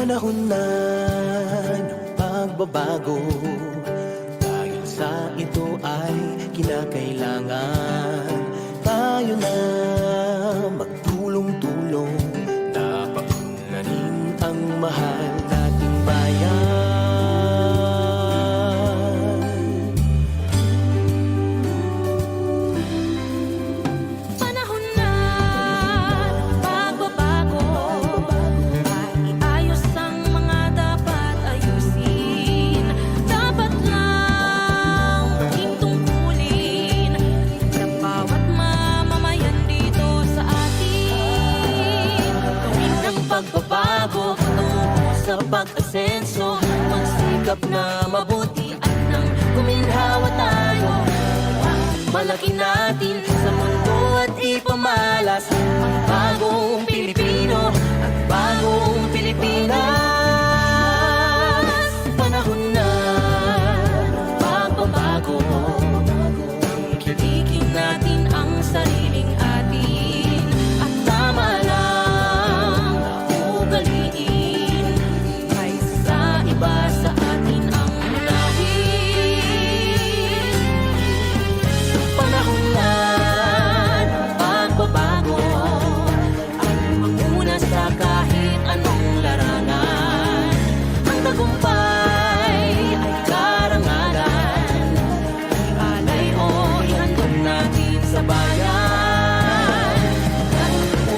Panahon na ng pagbabago, dahil sa ito ay kinakailangan tayo na magtulong-tulong na paunlarin ang mahal nating bayan. Panahon na pagbabago, ay iayos ang mga dapat ayusin. Dapat lang maging tungkulin ng bawat mamamayan dito sa atin. Gawin ang pagbabago tungo sa pag-asenso, magsikap na mabuti at nang guminhawa tayo. Malaki natin sa mundo at ipamalas ang bagong Pilipino at bagong Pilipinas. Panahon na ng pagbabago, tangkilikin natin ang sariling atin at tama lang na ugaliin kaysa iba sa atin ang unahin. Panahon na ng pagbabago, ang manguna sa kahit anong larangan. Ang tagumpay ay karangalan, alay o ihandog natin sa bayan.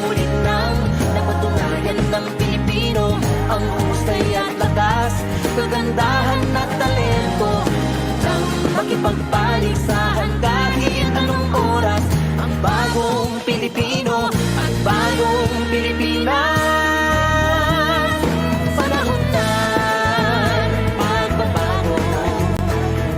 Ulit nang napatunayan ng Pilipino ang husay at lakas, kagandahan at talento nang makipagpaligsahan kahit anong oras. Ang bagong Pilipino at bagong Pilipinas. Panahon na ng pagbabago,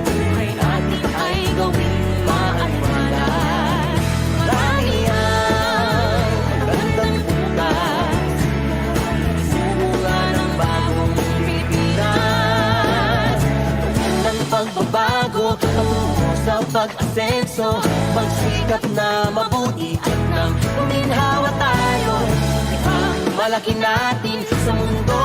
buhay natin ay gawing maaliwalas. Marami ang magandang bukas, sumunga ng bagong Pilipinas. Gawin ng pagbabago patungo sa pag-asenso, magsikap na mabuti at nang guminhawa tayo. Ipagmalaki natin sa mundo